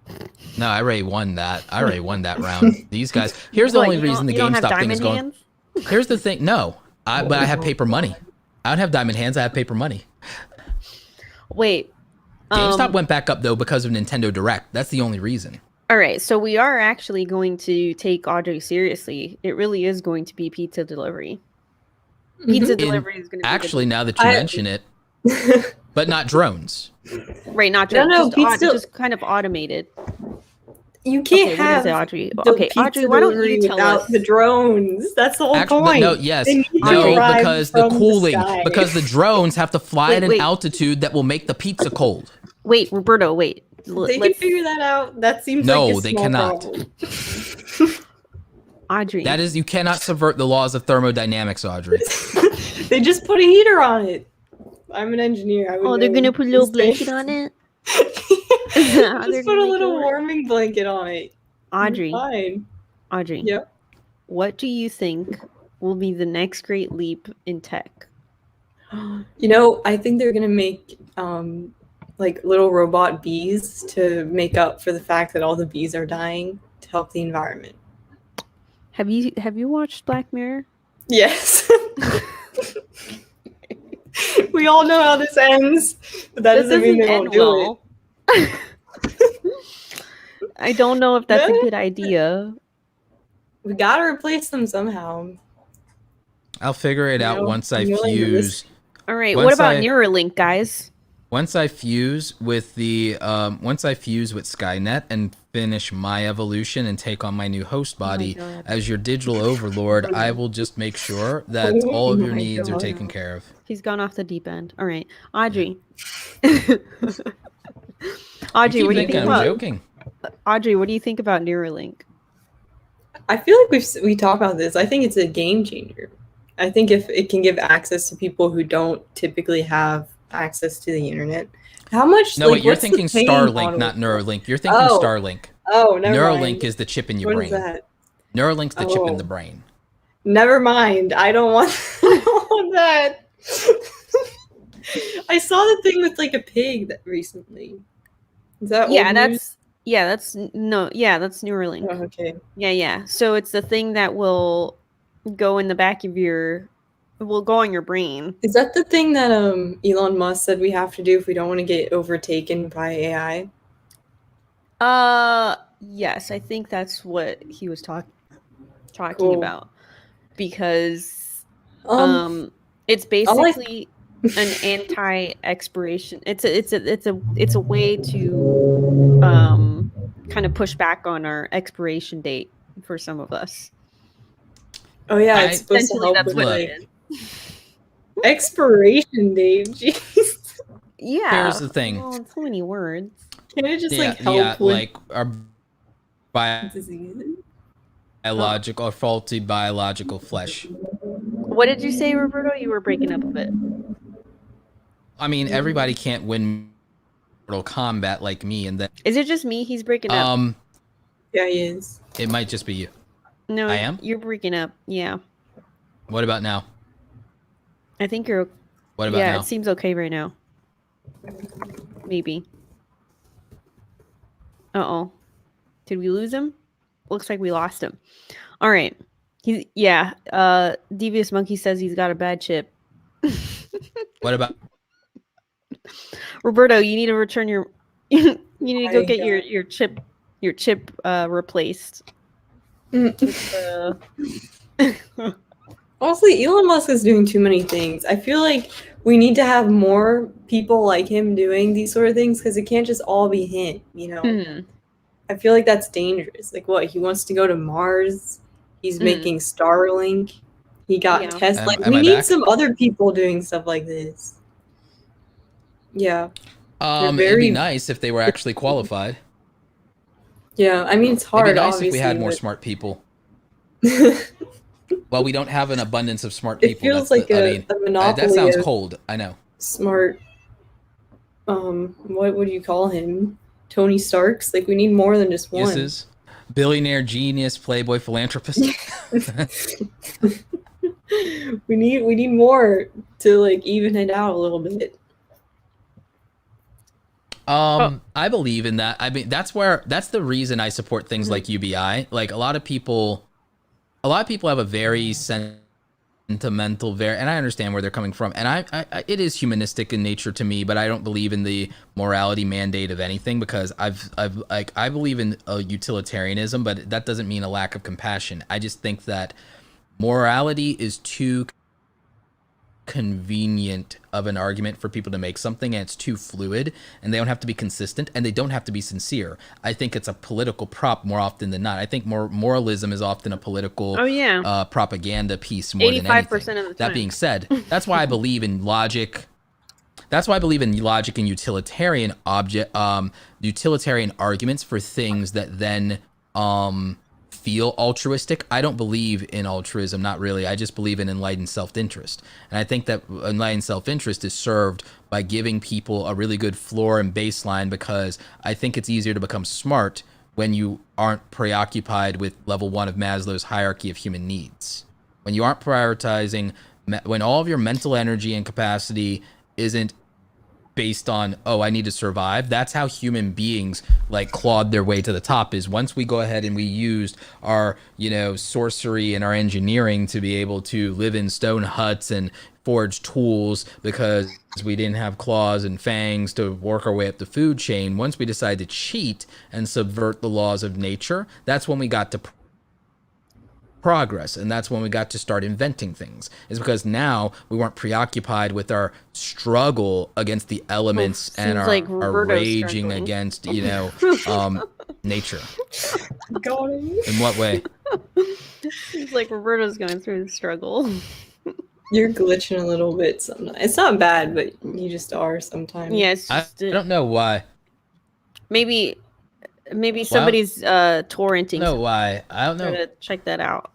bleeding. No, I already won that. I already won that round. These guys. Here's the What, only you don't- reason the you don't have GameStop thing is diamond going. hands? Here's the thing. No, but I have paper money. I don't have diamond hands. I have paper money. Wait. GameStop went back up though because of Nintendo Direct. That's the only reason. All right, so we are actually going to take Audrey seriously. It really is going to be pizza delivery. Pizza delivery is going to be Actually, now that you mention it, but not drones. right, not No, just, no, pizza- just kind of automated. You can't Okay, what have is it, Audrey? the Okay, pizza Audrey, why don't delivery you tell without us? the drones? That's the whole point. No, yes, They need to no, arrive because the from cooling, sky. because the drones have to fly at an Wait. altitude that will make the pizza cold. Wait, Roberto, wait. They can figure that out. That seems No, like a they small cannot. problem. Audrey. That is, you cannot subvert the laws of thermodynamics, Audrey. They just put a heater on it. I'm an engineer. I would Oh, they're know going to put a little these blanket things. on it? Just They're put a gonna make it little work. warming blanket on it. You're Audrey, fine. Audrey, Yep. what do you think will be the next great leap in tech? You know, I think they're gonna make like little robot bees to make up for the fact that all the bees are dying to help the environment. Have you watched Black Mirror? Yes. We all know how this ends, but that doesn't mean they won't do it. I don't know if that's a Yeah. good idea. We gotta replace them somehow. I'll figure it out No, once I I'm willing to fuse. All right, Once what about I- Neuralink, guys? Once I fuse with Skynet and finish my evolution and take on my new host body God. as your digital overlord, I will just make sure that Oh all of your my needs are God. taken care of. He's gone off the deep end. All right, Audrey. You Audrey, keep what do you thinking think I'm about joking. Audrey? What do you think about Neuralink? I feel like we talk about this. I think it's a game changer. I think if it can give access to people who don't typically have access to the internet. How much? No, like, wait, you're what's the thinking paying Starlink, model? not Neuralink. You're thinking Oh. Starlink. Oh, never Neuralink mind. is the chip in your What brain. is that? Neuralink's the chip in Oh. the brain. Never mind. I don't want, I don't want that. I saw the thing with like a pig that recently. Is that Yeah, old news? that's Neuralink. Oh, okay. Yeah. So it's the thing that will go in the back of will go on your brain. Is that the thing that Elon Musk said we have to do if we don't want to get overtaken by AI? Yes, I think that's what he was talking Cool. about, because it's I like- basically an anti-expiration. It's a way to kind of push back on our expiration date for some of us. Oh yeah, it's supposed to Essentially, help that's with what like it is. expiration date. Jeez. Yeah. Here's the thing. Well, so many words. Can it just like help with like our diseases? biological or faulty biological flesh. What did you say, Roberto? You were breaking up a bit. I mean, everybody can't win Mortal Kombat like me, and then Is it just me? He's breaking up. Yeah, he is. it might just be you. No, I am? You're breaking up. Yeah. What about now? I think you're. What about Yeah, now? it seems okay right now. Maybe. Uh-oh. Did we lose him? Looks like we lost him. All right. Devious Monkey says he's got a bad chip. What about Roberto, you need to return your you need to go My get God. your chip replaced. Honestly, Elon Musk is doing too many things. I feel like we need to have more people like him doing these sort of things because it can't just all be him, you know? Mhm. I feel like that's dangerous. Like what? He wants to go to Mars. He's making Starlink. He got Yeah. Tesla. Am We I need back? some other people doing stuff like this. Yeah. it'd be very- nice if they were actually qualified. Yeah. I mean, it's hard. It'd be nice obviously, if we had more but- smart people. Well, we don't have an abundance of smart It people. feels That's like the- I a mean, monopoly that sounds of cold. I know. smart. What would you call him? Tony Starks. Like we need more than just one. Uses billionaire, genius, playboy, philanthropist. we need more to like even it out a little bit. I believe in that. I mean, that's the reason I support things like UBI. Like a lot of people have a very sentimental, and I understand where they're coming from. And I it is humanistic in nature to me, but I don't believe in the morality mandate of anything because I believe in utilitarianism, but that doesn't mean a lack of compassion. I just think that morality is too convenient of an argument for people to make something, and it's too fluid, and they don't have to be consistent, and they don't have to be sincere. I think it's a political prop more often than not. I think moralism is often a political propaganda piece more than anything. 85% of the time. That being said, that's why I believe in logic. That's why I believe in logic and utilitarian arguments for things that then feel altruistic. I don't believe in altruism, not really. I just believe in enlightened self-interest. And I think that enlightened self-interest is served by giving people a really good floor and baseline, because I think it's easier to become smart when you aren't preoccupied with level 1 of Maslow's hierarchy of human needs. When you aren't prioritizing, when all of your mental energy and capacity isn't based on, oh, I need to survive. That's how human beings like clawed their way to the top, is once we go ahead and we used our, sorcery and our engineering to be able to live in stone huts and forge tools because we didn't have claws and fangs to work our way up the food chain. Once we decided to cheat and subvert the laws of nature, that's when we got to progress, and that's when we got to start inventing things. Is because now we weren't preoccupied with our struggle against the elements and our raging struggling. against nature. Got him. In what way? Seems like Roberto's going through the struggle. You're glitching a little bit sometimes. It's not bad, but you just are sometimes. Yeah, it's I just don't know why. maybe somebody's torrenting. No, why? I don't Try know. to check that out.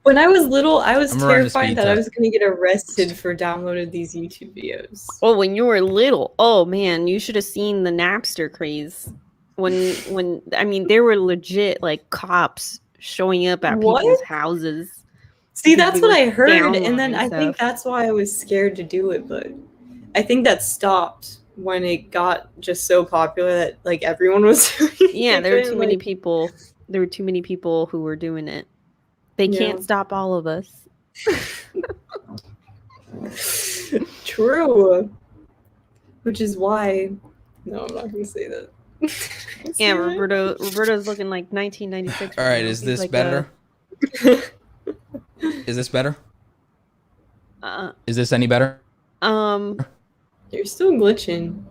When I was little, I was I'm running a terrified speed that I test. was going to get arrested for downloading these YouTube videos. Oh, when you were little. Oh man, you should have seen the Napster craze. When I mean, there were legit like cops showing up at What? people's houses. See, because that's we what were I heard, and then downloading I think stuff. that's why I was scared to do it. But I think that stopped when it got just so popular that like everyone was doing it. Yeah, there were too many Like, people. There were too many people who were doing it. They Yeah. can't stop all of us. True. Which is why. No, I'm not gonna say that. Yeah, Roberto's looking like 1996. All right, now. is He's this like better? Is this better? Is this any better? You're still glitching.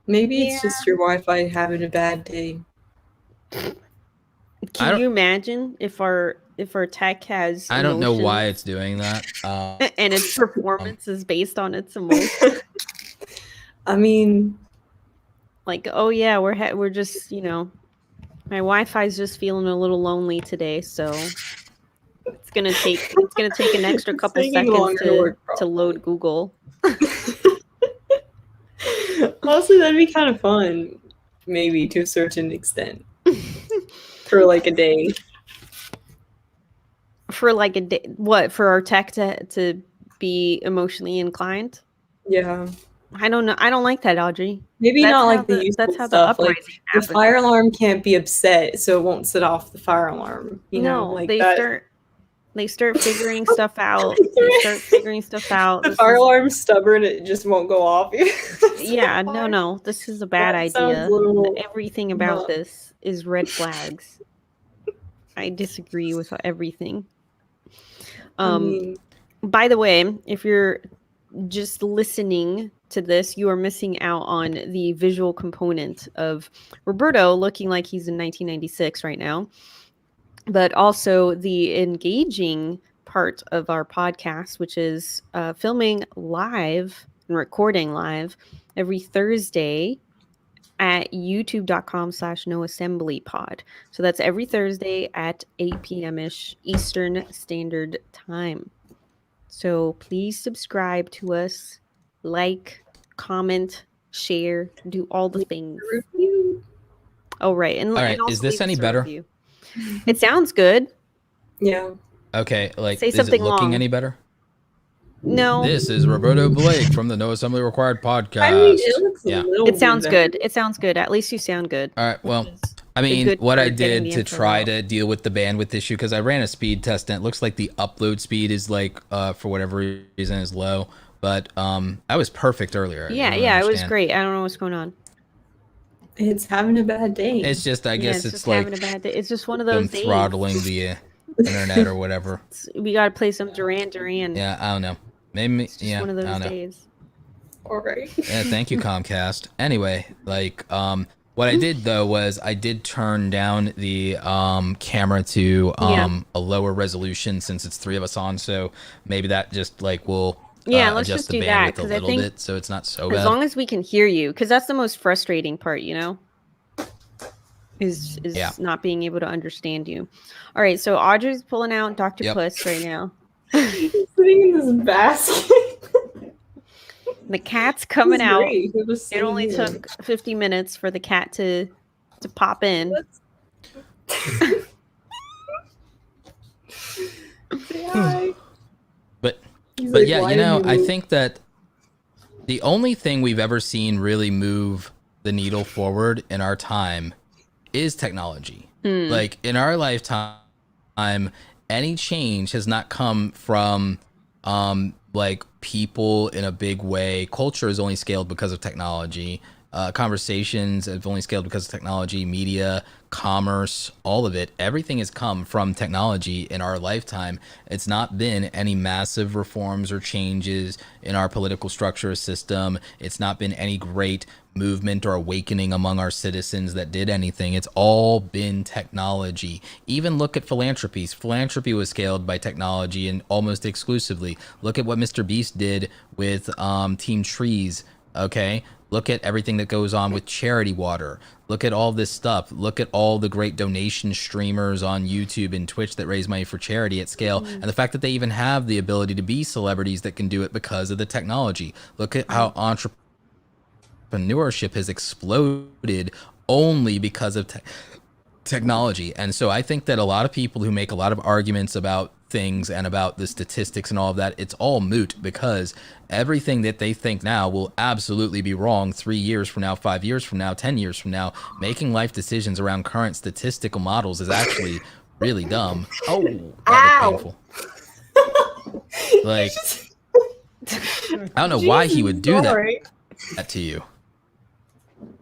Maybe it's just your Wi-Fi having a bad day. Can you imagine if our tech has I don't know why emotions it's doing that. and its performance is based on its emotions? I mean, Like, oh yeah, we're just, you know, my Wi-Fi's just feeling a little lonely today, so it's gonna take an extra It's couple taking seconds longer to work to load Google. honestly, that'd be kind of fun, maybe to a certain extent, for like a day. For like a day, what, for our tech to be emotionally inclined? Yeah. I don't know. I don't like that, Audrey. Maybe That's not how like the the- useful that's how the stuff. Like uprising the happens. fire alarm can't be upset, so it won't set off the fire alarm. You know, No, like they that. start figuring stuff out. They start figuring stuff out. The This fire is- alarm's stubborn; it just won't go off. Yeah, no. This is a bad That sounds idea. a little Everything about not- this is red flags. I disagree with everything. I mean, By the way, if you're just listening to this, you are missing out on the visual component of Roberto looking like he's in 1996 right now, but also the engaging part of our podcast, which is filming live and recording live every Thursday at youtube.com/noassemblypod. So that's every Thursday at 8 p.m.ish Eastern Standard Time. So please subscribe to us, like, comment, share, do all the things. review. Oh, right. And, All right, and also is this leave us any a better? review. It sounds good. Yeah. Okay, like, Say is it something looking long. any better? No, This is Roberto Blake from the No Assembly Required podcast. I mean, it looks Yeah. a little. it sounds better. good. It sounds good. At least you sound good. All right, well, which is I mean, good what for I getting did the to info try out. to deal with the bandwidth issue, because I ran a speed test and it looks like the upload speed is like, for whatever reason, is low. But I was perfect earlier. I Yeah, don't it was understand. great. I don't know what's going on. It's having a bad day. It's just, I guess it's it's just like having a bad day. It's just one of them those days. throttling the internet or whatever. We got to play some Duran. Yeah, I don't know. Maybe, It's just yeah, one of I those don't know. days. All right. Yeah, thank you, Comcast. Anyway, like, what I did though was I did turn down the camera to Yeah. a lower resolution since it's 3 of us on, so maybe that just like will Yeah, let's adjust just the do that, bandwidth a 'cause I little think bit, so it's not so As bad. long as we can hear you, because that's the most frustrating part, you know, is Yeah. not being able to understand you. All right, so Audrey's pulling out Dr. Yep. Puss right now. He's sitting in this basket. The cat's coming He's out. great. He was It only sitting took 50 minutes for the cat to pop in. here. Say hi. But He's but like, yeah, "Why you did know, I move?" think that the only thing we've ever seen really move the needle forward in our time is technology. Like in our lifetime, any change has not come from like people in a big way. Culture is only scaled because of technology. Conversations have only scaled because of technology, media, commerce, all of it. Everything has come from technology in our lifetime. It's not been any massive reforms or changes in our political structure or system. It's not been any great movement or awakening among our citizens that did anything. It's all been technology. Even look at philanthropies. Philanthropy was scaled by technology and almost exclusively. Look at what Mr. Beast did with Team Trees. Okay, look at everything that goes on with charity water. Look at all this stuff. Look at all the great donation streamers on YouTube and Twitch that raise money for charity at scale. And the fact that they even have the ability to be celebrities that can do it because of the technology. Look at how entrepreneurship has exploded only because of technology. And so I think that a lot of people who make a lot of arguments about things and about the statistics and all of that, it's all moot because everything that they think now will absolutely be wrong 3 years from now, 5 years from now, 10 years from now. Making life decisions around current statistical models is actually really dumb. Oh, that was painful. Like, I don't know why he would do that to you.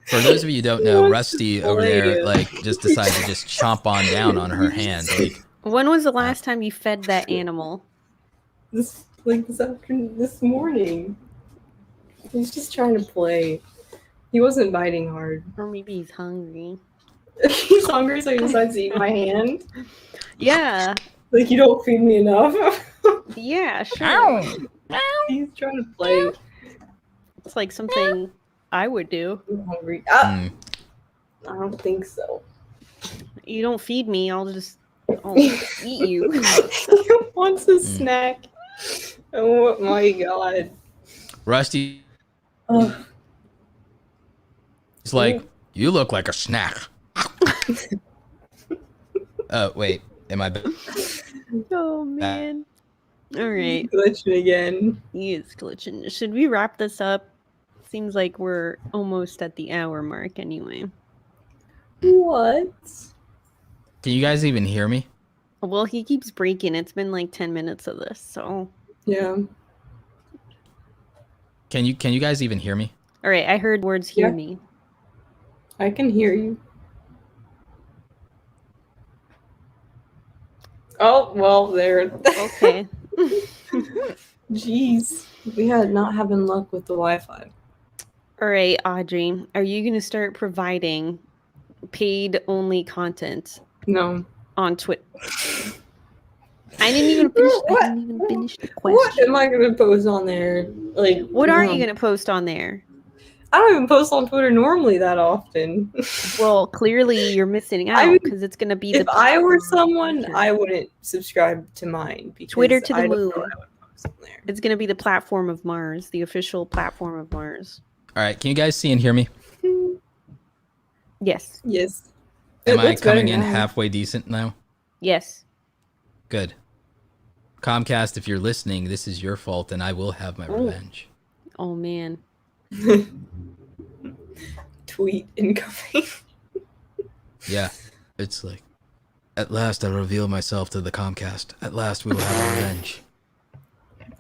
For those of you who don't know, Rusty over there, like, just decided to just chomp on down on her hand. Like, when was the last time you fed that animal? This afternoon, this morning. He's just trying to play. He wasn't biting hard. Or maybe he's hungry. He's hungry, so he decides to eat my hand. Yeah. Like, you don't feed me enough. Yeah, sure. He's trying to play. It's like something I would do. I'm hungry. I don't think so. You don't feed me, I'll eat you. He wants a snack. Oh my god. Rusty is like, you look like a snack. Oh, wait. Am I... Oh, man. All right. Glitching again. He is glitching. Should we wrap this up? Seems like we're almost at the hour mark anyway. What? Can you guys even hear me? Well, he keeps breaking. It's been like 10 minutes of this, so... Yeah. Can you guys even hear me? All right, I heard words hear me. I can hear you. Oh, well, there. Okay. Jeez. We had not having luck with the Wi-Fi. All right, Audrey, are you going to start providing paid-only content No. on Twitter? I didn't even finish the question. What am I going to post on there? Like, What are you going to post on there? I don't even post on Twitter normally that often. Well, clearly you're missing out because it's going to be If the I were platform someone, feature. I wouldn't subscribe to mine. Because Twitter to the I don't moon. know what I would post on there. It's going to be the platform of Mars, the official platform of Mars. All right. Can you guys see and hear me? Yes. Yes. Am It I looks better coming in now. halfway decent now? Yes. Good. Comcast, if you're listening, this is your fault, and I will have my revenge. Oh, man. Tweet incoming. Yeah. It's like, at last I reveal myself to the Comcast. At last we will have our revenge.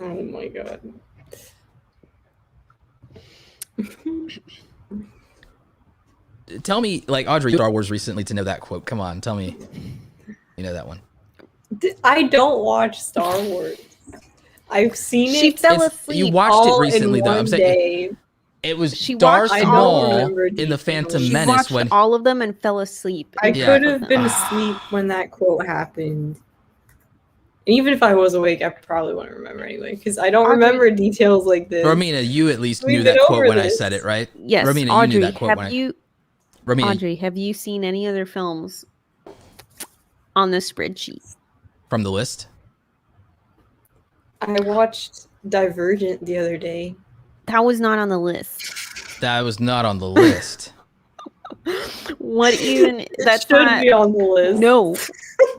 Oh my god. Tell me, like, Audrey, Star Wars recently to know that quote. Come on, tell me. You know that one. I don't watch Star Wars. I've seen She it. fell It's- asleep. you watched all it recently, in though. one I'm saying day. it was She Darth watched I don't Maul remember in the details. Phantom She Menace watched when all of them and fell asleep. I Yeah. could have been asleep when that quote happened. And even if I was awake, I probably wouldn't remember anyway, because I don't Audrey- remember details like this. Romina, you at least We've knew been that quote over when I this. said it, right? Yes, Romina, you Audrey, knew that quote when Romina, have you seen any other films on this spreadsheet? from the list. I watched Divergent the other day. That was not on the list. That was not on the list. What even? That's Should not. be on the list. No,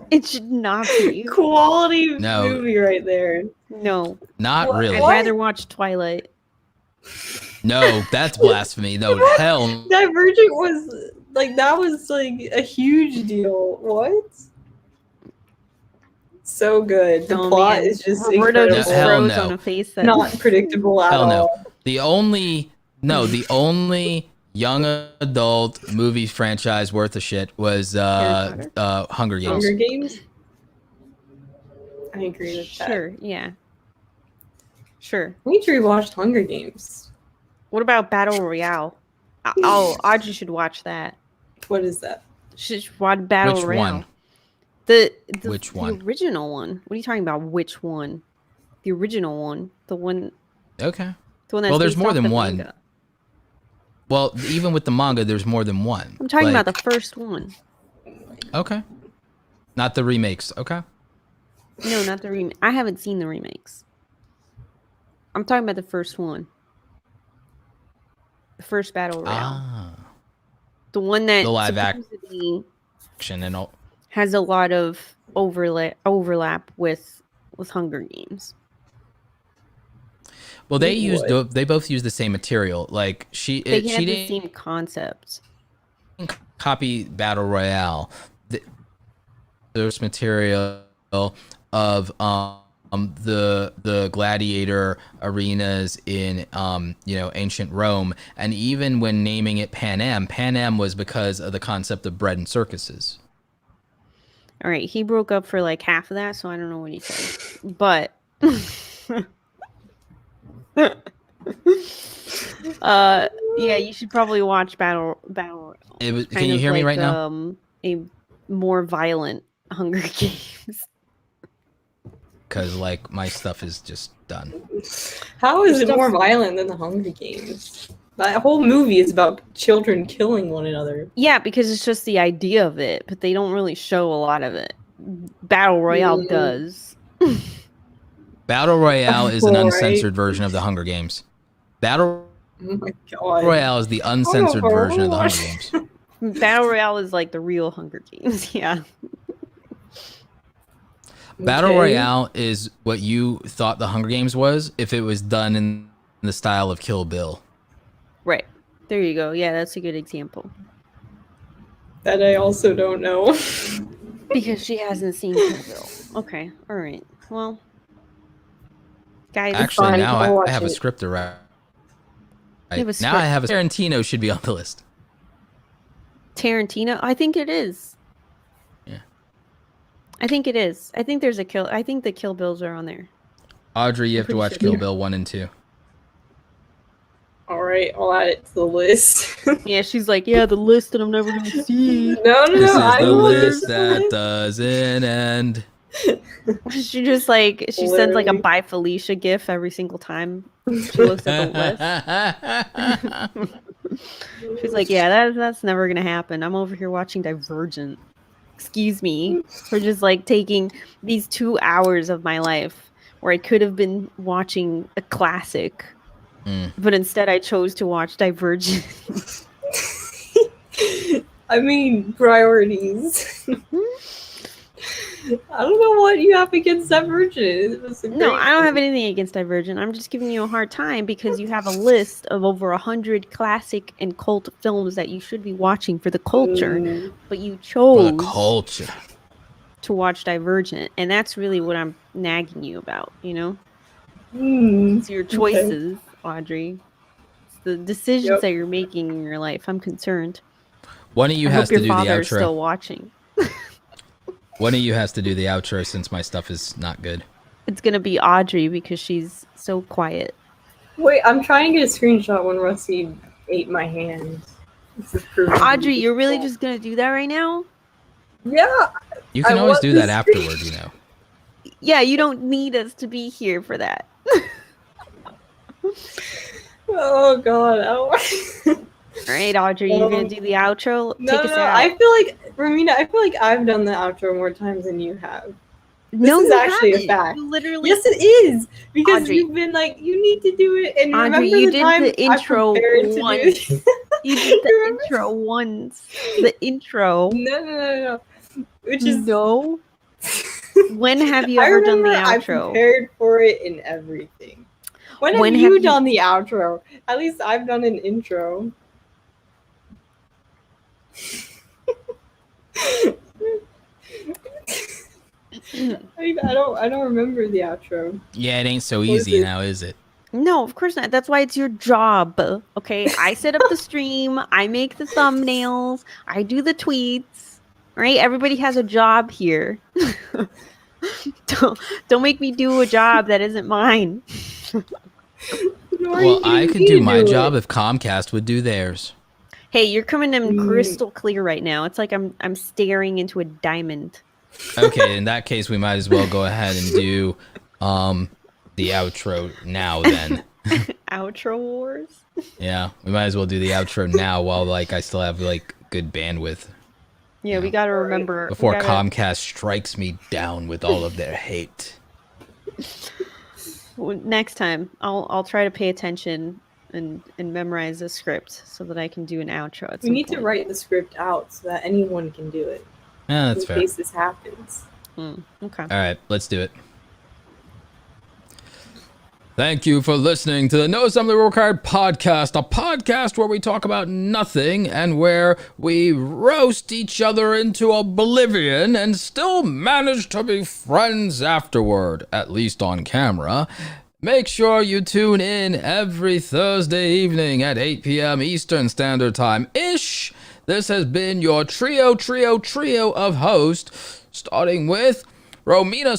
it should not be. Quality No. movie right there. No, Not What? really. I'd rather watch Twilight. No, that's blasphemy. No, hell. Divergent was like that was like a huge deal. What? So good. The Oh, plot man. is just Roberto incredible. just Hell froze no. on a face that. Not predictable at Hell no. all. The only young adult movie franchise worth of shit was Harry Hunger Games. Hunger Games. I agree with that. Sure. Yeah. Sure. We need to rewatch Hunger Games. What about Battle Royale? Oh, Audrey should watch that. What is that? Should watch Battle Which Royale. one? The Which one? The original one. What are you talking about? Which one? The original one. The one. Okay. The one that's Well, there's based more off than the one. manga. Well, even with the manga, there's more than one. I'm talking Like, about the first one. Okay. Not the remakes. Okay. No, not the remake. I haven't seen the remakes. I'm talking about the first one. The first Battle Royale. Ah. The one that The live supposedly action and all. has a lot of overlap with with Hunger Games. Well, they both use the same material. Like They she have the didn't same concepts. copy Battle Royale. There's material of the gladiator arenas in ancient Rome, and even when naming it Pan Am was because of the concept of bread and circuses. All right, he broke up for like half of that, so I don't know what he said. But yeah, you should probably watch Battle Royale. Can you hear me right now? A more violent Hunger Games. Because like my stuff is just done. How is it more violent than the Hunger Games? That whole movie is about children killing one another. Yeah, because it's just the idea of it, but they don't really show a lot of it. Battle Royale does. Battle Royale is an uncensored version of the Hunger Games. Battle Royale is the uncensored version of the Hunger Games. Battle Royale is like the real Hunger Games, yeah. Battle Royale is what you thought the Hunger Games was if it was done in the style of Kill Bill. Right. There you go. Yeah, that's a good example. That I also don't know. Because she hasn't seen Kill Bill. Okay. All right. Well, guys, actually, now I have a script to write. Now I have a Tarantino should be on the list. Tarantino? I think it is. Yeah. I think it is. I think there's a Kill. I think the Kill Bills are on there. Audrey, you have to watch Kill Bill 1 and 2. All right, I'll add it to the list. Yeah, she's like, yeah, the list that I'm never going to see. No. This is the list that doesn't end. She just like, she sends like a Bye Felicia gif every single time she looks at the list. She's like, yeah, that's never going to happen. I'm over here watching Divergent. Excuse me for just like taking these 2 hours of my life where I could have been watching a classic. But instead I chose to watch Divergent. I mean, priorities. I don't know what you have against Divergent. No, I don't have anything against Divergent. I'm just giving you a hard time because you have a list of over 100 classic and cult films that you should be watching for the culture, but you chose to watch Divergent, and that's really what I'm nagging you about, you know? It's your choices, Audrey. It's the decisions that you're making in your life. I'm concerned. One of you has to do the outro. Your father is still watching. One of you has to do the outro since my stuff is not good. It's gonna be Audrey because she's so quiet. Wait, I'm trying to get a screenshot when Rusty ate my hand. Audrey, you're really just gonna do that right now? Yeah. You can always do that afterward, you know. Yeah, you don't need us to be here for that. Oh God. All right, Audrey, you're gonna do the outro. Take us out. I feel like Romina. I feel like I've done the outro more times than you have. This is actually a fact. You literally, yes, it is because Audrey, you've been like, you need to do it. And Audrey, remember you the time did the intro once. You did the intro once. The intro. No. Which is no. When have you ever done the outro? I prepared for it in everything. When have you done the outro? At least I've done an intro. I don't remember the outro. Yeah, it ain't so easy now, is it? No, of course not. That's why it's your job. Okay, I set up the stream. I make the thumbnails. I do the tweets. Right? Everybody has a job here. Don't make me do a job that isn't mine. Well, I could do my job if Comcast would do theirs. Hey, you're coming in crystal clear right now. It's like I'm staring into a diamond. Okay, in that case, we might as well go ahead and do the outro now then. Outro wars? Yeah, we might as well do the outro now while like I still have like good bandwidth. Yeah, we gotta remember before Comcast strikes me down with all of their hate. Next time, I'll try to pay attention and memorize the script so that I can do an outro. We need to write the script out so that anyone can do it. Yeah, that's fair. In case this happens. Okay. All right, let's do it. Thank you for listening to the No Assembly Required podcast, a podcast where we talk about nothing and where we roast each other into oblivion and still manage to be friends afterward, at least on camera. Make sure you tune in every Thursday evening at 8 p.m. Eastern Standard Time-ish. This has been your trio of hosts, starting with Romina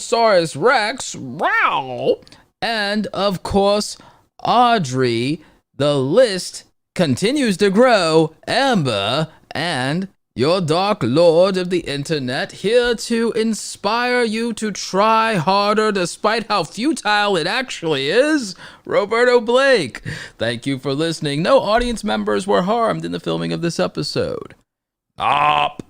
Rex, Royale, and, of course, Audrey. The list continues to grow, Amber, and your Dark Lord of the Internet, here to inspire you to try harder despite how futile it actually is, Roberto Blake. Thank you for listening. No audience members were harmed in the filming of this episode. Up.